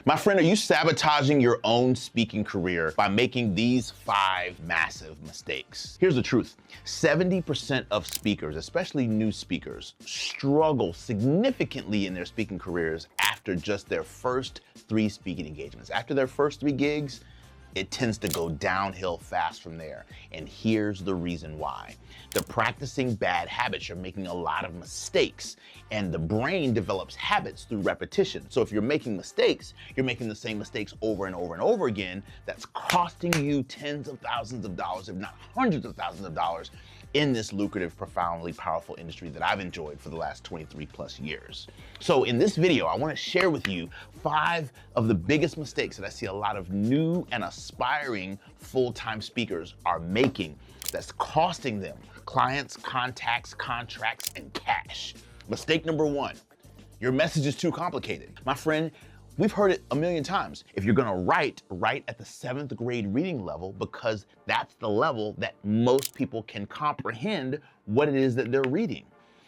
My friend, are you sabotaging your own speaking career by making these 5 massive mistakes? Here's the truth. 70% of speakers, especially new speakers, struggle significantly in their speaking careers after just their first 3 speaking engagements. After their first 3 gigs, it tends to go downhill fast from there. And here's the reason why. They're practicing bad habits. You're making a lot of mistakes, and the brain develops habits through repetition. So if you're making mistakes, you're making the same mistakes over and over and over again. That's costing you tens of thousands of dollars, if not hundreds of thousands of dollars, in this lucrative, profoundly powerful industry that I've enjoyed for the last 23 plus years. So in this video, I want to share with you 5 of the biggest mistakes that I see a lot of new and aspiring full-time speakers are making that's costing them clients, contacts, contracts, and cash. Mistake number 1, your message is too complicated. My friend, we've heard it a million times. If you're gonna write at the 7th grade reading level, because that's the level that most people can comprehend what it is that they're reading.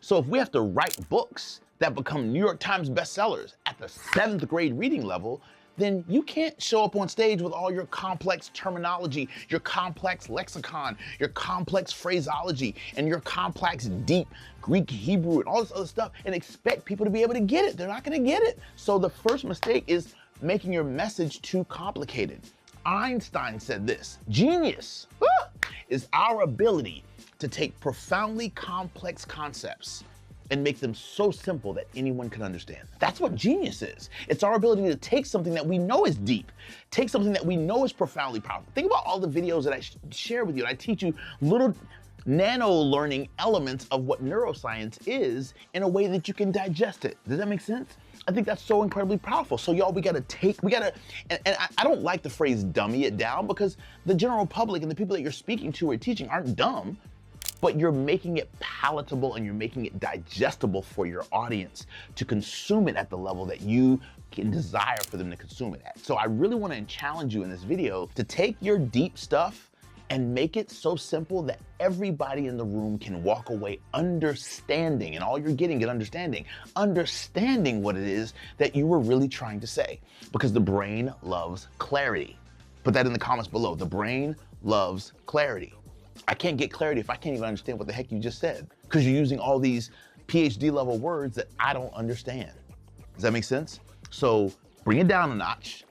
So if we have to write books that become New York Times bestsellers at the 7th grade reading level, then you can't show up on stage with all your complex terminology, your complex lexicon, your complex phraseology, and your complex deep Greek, Hebrew, and all this other stuff and expect people to be able to get it. They're not gonna get it. So the first mistake is making your message too complicated. Einstein said this: genius is our ability to take profoundly complex concepts and make them so simple that anyone can understand. That's what genius is. It's our ability to take something that we know is deep, take something that we know is profoundly powerful. Think about all the videos that I share with you. I teach you little nano learning elements of what neuroscience is in a way that you can digest it. Does that make sense? I think that's so incredibly powerful. So y'all, and I don't like the phrase dummy it down, because the general public and the people that you're speaking to or teaching aren't dumb, but you're making it palatable and you're making it digestible for your audience to consume it at the level that you can desire for them to consume it at. So I really want to challenge you in this video to take your deep stuff and make it so simple that everybody in the room can walk away understanding, and all you're getting is understanding what it is that you were really trying to say, because the brain loves clarity. Put that in the comments below. The brain loves clarity. I can't get clarity if I can't even understand what the heck you just said, because you're using all these PhD level words that I don't understand. Does that make sense? So bring it down a notch.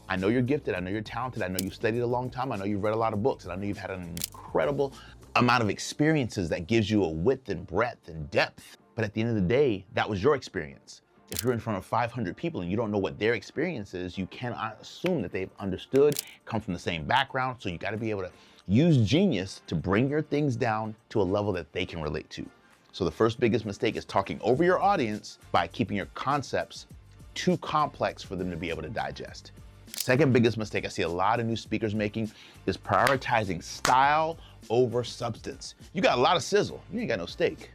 I know you're gifted. I know you're talented. I know you've studied a long time. I know you've read a lot of books, and I know you've had an incredible amount of experiences that gives you a width and breadth and depth. But at the end of the day, that was your experience. If you're in front of 500 people and you don't know what their experience is, you cannot assume that they've understood, come from the same background. So you got to be able to use genius to bring your things down to a level that they can relate to. So the first biggest mistake is talking over your audience by keeping your concepts too complex for them to be able to digest. Second biggest mistake I see a lot of new speakers making is prioritizing style over substance. You got a lot of sizzle, you ain't got no steak.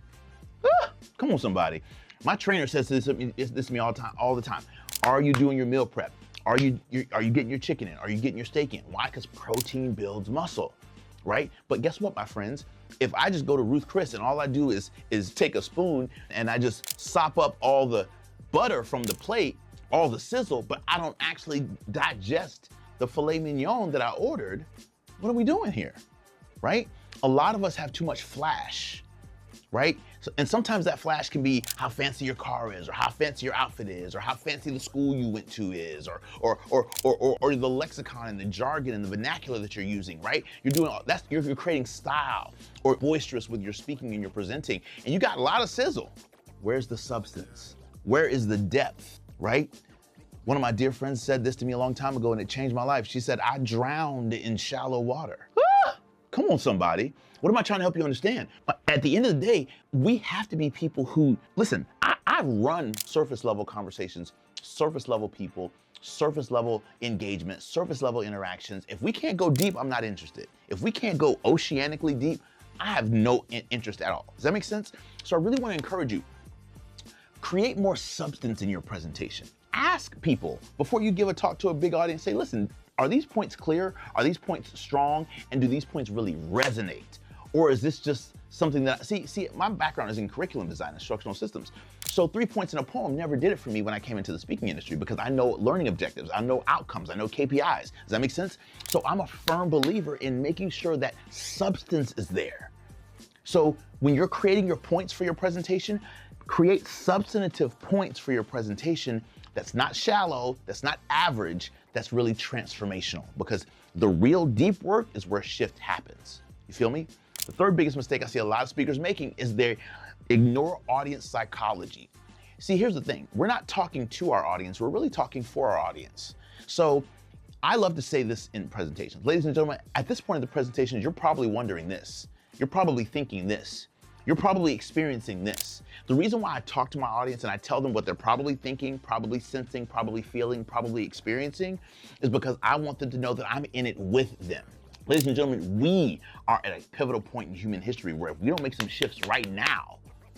Come on, somebody. My trainer says this to me all the time. Are you doing your meal prep? Are you getting your chicken in? Are you getting your steak in? Why? Because protein builds muscle, right? But guess what, my friends? If I just go to Ruth Chris and all I do is take a spoon and I just sop up all the butter from the plate, all the sizzle, but I don't actually digest the filet mignon that I ordered, what are we doing here, right? A lot of us have too much flash, right? And sometimes that flash can be how fancy your car is, or how fancy your outfit is, or how fancy the school you went to is, or the lexicon and the jargon and the vernacular that you're using, right? You're doing all that's, you're creating style, or boisterous with your speaking and your presenting, and you got a lot of sizzle. Where's the substance? Where is the depth, right? One of my dear friends said this to me a long time ago, and it changed my life. She said, I drowned in shallow water. Come on, somebody. What am I trying to help you understand? But at the end of the day, we have to be people who, listen, I run surface level conversations, surface level people, surface level engagement, surface level interactions. If we can't go deep, I'm not interested. If we can't go oceanically deep, I have no interest at all. Does that make sense? So I really want to encourage you, create more substance in your presentation. Ask people before you give a talk to a big audience, say, listen, are these points clear? Are these points strong? And do these points really resonate? Or is this just something that, see, my background is in curriculum design, instructional systems. So 3 points in a poem never did it for me when I came into the speaking industry because I know learning objectives, I know outcomes, I know KPIs. Does that make sense? So I'm a firm believer in making sure that substance is there. So when you're creating your points for your presentation, create substantive points for your presentation that's not shallow, that's not average, that's really transformational, because the real deep work is where shift happens. You feel me? The third biggest mistake I see a lot of speakers making is they ignore audience psychology. See, here's the thing. We're not talking to our audience. We're really talking for our audience. So I love to say this in presentations. Ladies and gentlemen, at this point in the presentation, you're probably wondering this. You're probably thinking this. You're probably experiencing this. The reason why I talk to my audience and I tell them what they're probably thinking, probably sensing, probably feeling, probably experiencing is because I want them to know that I'm in it with them. Ladies and gentlemen, we are at a pivotal point in human history where if we don't make some shifts right now,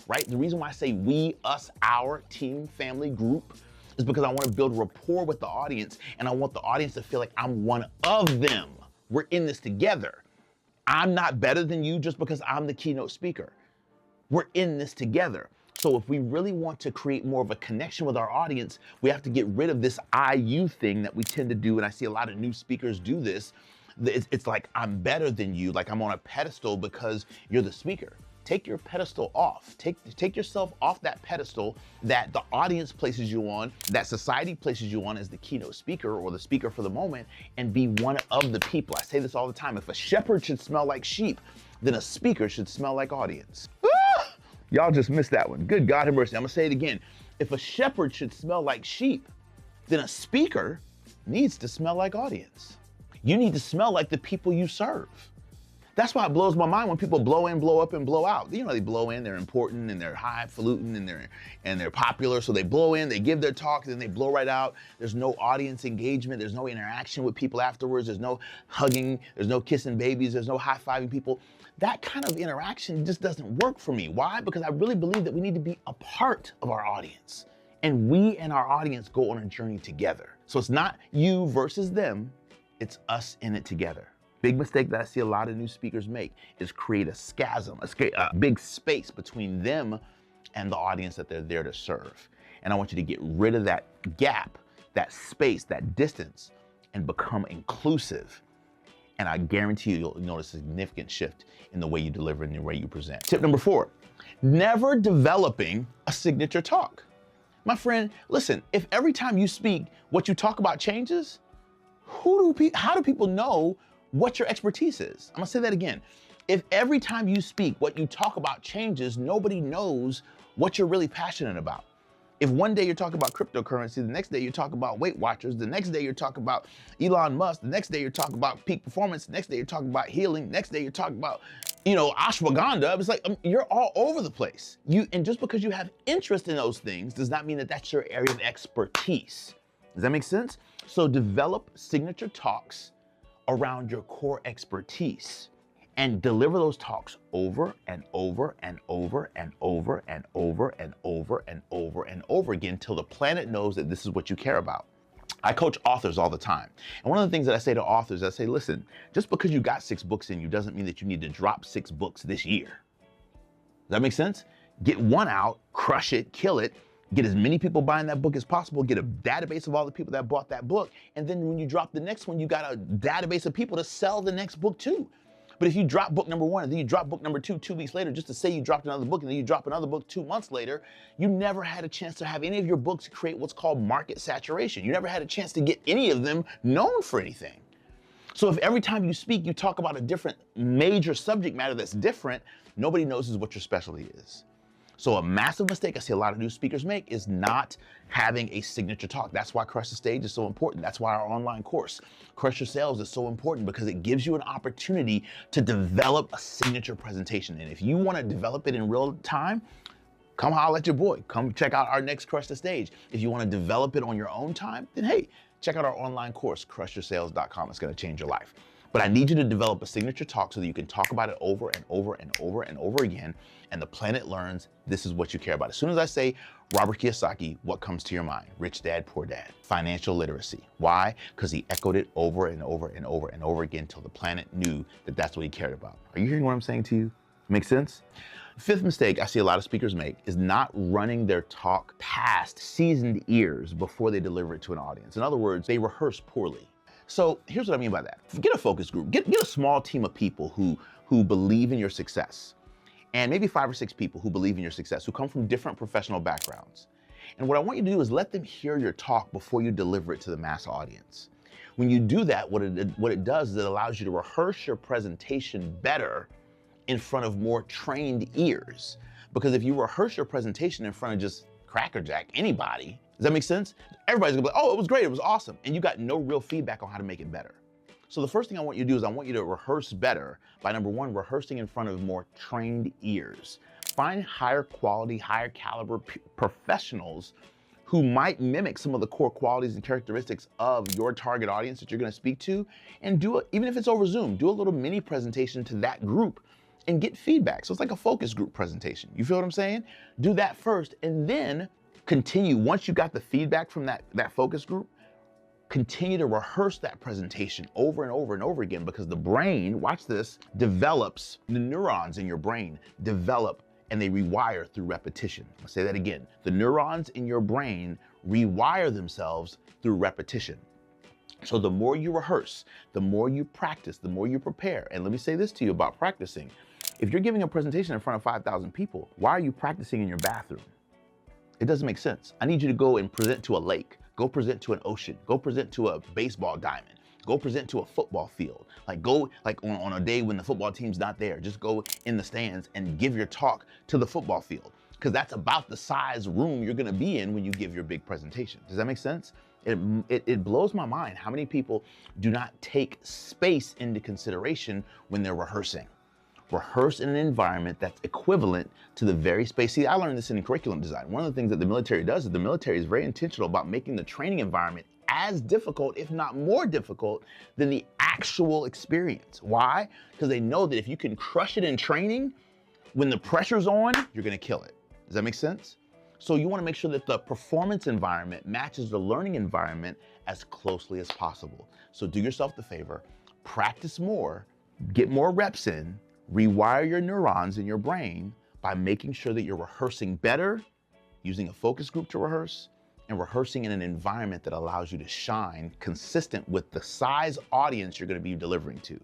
right? The reason why I say we, us, our, team, family, group is because I want to build rapport with the audience and I want the audience to feel like I'm one of them. We're in this together. I'm not better than you just because I'm the keynote speaker. We're in this together. So if we really want to create more of a connection with our audience, we have to get rid of this I-you thing that we tend to do. And I see a lot of new speakers do this. It's like, I'm better than you, like I'm on a pedestal because you're the speaker. Take your pedestal off. Take yourself off that pedestal that the audience places you on, that society places you on as the keynote speaker or the speaker for the moment, and be one of the people. I say this all the time. If a shepherd should smell like sheep, then a speaker should smell like audience. Y'all just missed that one. Good God have mercy. I'm gonna say it again. If a shepherd should smell like sheep, then a speaker needs to smell like audience. You need to smell like the people you serve. That's why it blows my mind when people blow in, blow up, and blow out. You know, they blow in, they're important, and they're highfalutin, and they're popular. So they blow in, they give their talk, then they blow right out. There's no audience engagement. There's no interaction with people afterwards. There's no hugging. There's no kissing babies. There's no high-fiving people. That kind of interaction just doesn't work for me. Why? Because I really believe that we need to be a part of our audience. And we and our audience go on a journey together. So it's not you versus them. It's us in it together. Big mistake that I see a lot of new speakers make is create a schism, a big space between them and the audience that they're there to serve. And I want you to get rid of that gap, that space, that distance, and become inclusive. And I guarantee you'll notice a significant shift in the way you deliver and the way you present. Tip number 4, never developing a signature talk. My friend, listen, if every time you speak, what you talk about changes, how do people know what your expertise is? I'm gonna say that again. If every time you speak, what you talk about changes, nobody knows what you're really passionate about. If one day you're talking about cryptocurrency, the next day you're talking about Weight Watchers, the next day you're talking about Elon Musk, the next day you're talking about peak performance, the next day you're talking about healing, next day you're talking about, ashwagandha, it's like you're all over the place. And just because you have interest in those things does not mean that that's your area of expertise. Does that make sense? So develop signature talks around your core expertise and deliver those talks over and over and over and over and over and over and over and over again till the planet knows that this is what you care about. I coach authors all the time. And one of the things that I say to authors, I say, listen, just because you got 6 books in you doesn't mean that you need to drop 6 books this year. Does that make sense? Get one out, crush it, kill it, get as many people buying that book as possible, get a database of all the people that bought that book, and then when you drop the next one, you got a database of people to sell the next book to. But if you drop book number 1 and then you drop book number 2 2 weeks later, just to say you dropped another book and then you drop another book 2 months later, you never had a chance to have any of your books create what's called market saturation. You never had a chance to get any of them known for anything. So if every time you speak, you talk about a different major subject matter that's different, nobody knows what your specialty is. So a massive mistake I see a lot of new speakers make is not having a signature talk. That's why Crush the Stage is so important. That's why our online course, Crush Your Sales, is so important, because it gives you an opportunity to develop a signature presentation. And if you want to develop it in real time, come holler at your boy. Come check out our next Crush the Stage. If you want to develop it on your own time, then hey, check out our online course, crushyourSales.com. It's going to change your life. But I need you to develop a signature talk so that you can talk about it over and over and over and over again, and the planet learns this is what you care about. As soon as I say Robert Kiyosaki, what comes to your mind? Rich Dad, Poor Dad. Financial literacy. Why? Because he echoed it over and over and over and over again until the planet knew that that's what he cared about. Are you hearing what I'm saying to you? Make sense? Fifth mistake I see a lot of speakers make is not running their talk past seasoned ears before they deliver it to an audience. In other words, they rehearse poorly. So here's what I mean by that. Get a focus group. Get a small team of people who believe in your success. And maybe 5 or 6 people who believe in your success, who come from different professional backgrounds. And what I want you to do is let them hear your talk before you deliver it to the mass audience. When you do that, what it does is it allows you to rehearse your presentation better in front of more trained ears. Because if you rehearse your presentation in front of just crackerjack, anybody, does that make sense? Everybody's gonna be like, oh, it was great, it was awesome. And you got no real feedback on how to make it better. So the first thing I want you to do is I want you to rehearse better by, number one, rehearsing in front of more trained ears. Find higher quality, higher caliber professionals who might mimic some of the core qualities and characteristics of your target audience that you're gonna speak to, and do it, even if it's over Zoom, do a little mini presentation to that group and get feedback. So it's like a focus group presentation. You feel what I'm saying? Do that first, and then continue, once you got the feedback from that focus group, continue to rehearse that presentation over and over and over again, because the brain, watch this, develops, the neurons in your brain develop and they rewire through repetition. I'll say that again. The neurons in your brain rewire themselves through repetition. So the more you rehearse, the more you practice, the more you prepare. And let me say this to you about practicing. If you're giving a presentation in front of 5,000 people, why are you practicing in your bathroom? It doesn't make sense. I need you to go and present to a lake. Go present to an ocean. Go present to a baseball diamond. Go present to a football field. Like go like on a day when the football team's not there. Just go in the stands and give your talk to the football field, because that's about the size room you're gonna be in when you give your big presentation. Does that make sense? It blows my mind how many people do not take space into consideration when they're rehearsing. Rehearse in an environment that's equivalent to the very space. See, I learned this in curriculum design. One of the things that the military does is the military is very intentional about making the training environment as difficult, if not more difficult, than the actual experience. Why? Because they know that if you can crush it in training, when the pressure's on, you're gonna kill it. Does that make sense? So you wanna make sure that the performance environment matches the learning environment as closely as possible. So do yourself the favor, practice more, get more reps in, rewire your neurons in your brain by making sure that you're rehearsing better, using a focus group to rehearse, and rehearsing in an environment that allows you to shine consistent with the size audience you're gonna be delivering to.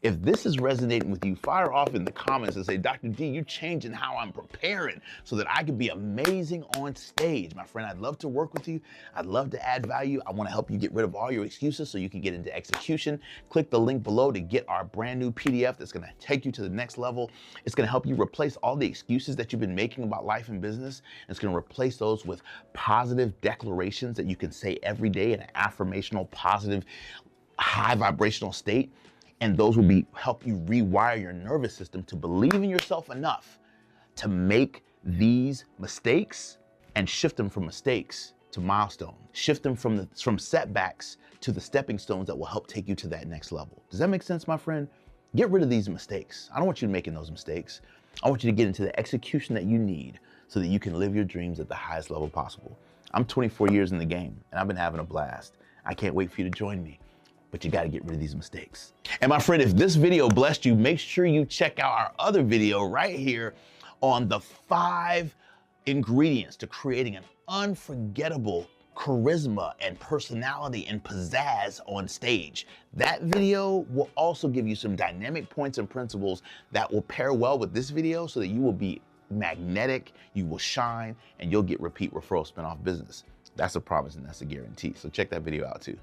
If this is resonating with you, fire off in the comments and say, Dr. D, you're changing how I'm preparing so that I can be amazing on stage. My friend, I'd love to work with you. I'd love to add value. I wanna help you get rid of all your excuses so you can get into execution. Click the link below to get our brand new PDF that's gonna take you to the next level. It's gonna help you replace all the excuses that you've been making about life and business. It's gonna replace those with positive declarations that you can say every day in an affirmational, positive, high vibrational state. And those will help you rewire your nervous system to believe in yourself enough to make these mistakes and shift them from mistakes to milestones. Shift them from setbacks to the stepping stones that will help take you to that next level. Does that make sense, my friend? Get rid of these mistakes. I don't want you making those mistakes. I want you to get into the execution that you need so that you can live your dreams at the highest level possible. I'm 24 years in the game and I've been having a blast. I can't wait for you to join me. But you gotta get rid of these mistakes. And my friend, if this video blessed you, make sure you check out our other video right here on the 5 ingredients to creating an unforgettable charisma and personality and pizzazz on stage. That video will also give you some dynamic points and principles that will pair well with this video so that you will be magnetic, you will shine, and you'll get repeat referral spinoff business. That's a promise and that's a guarantee. So check that video out too.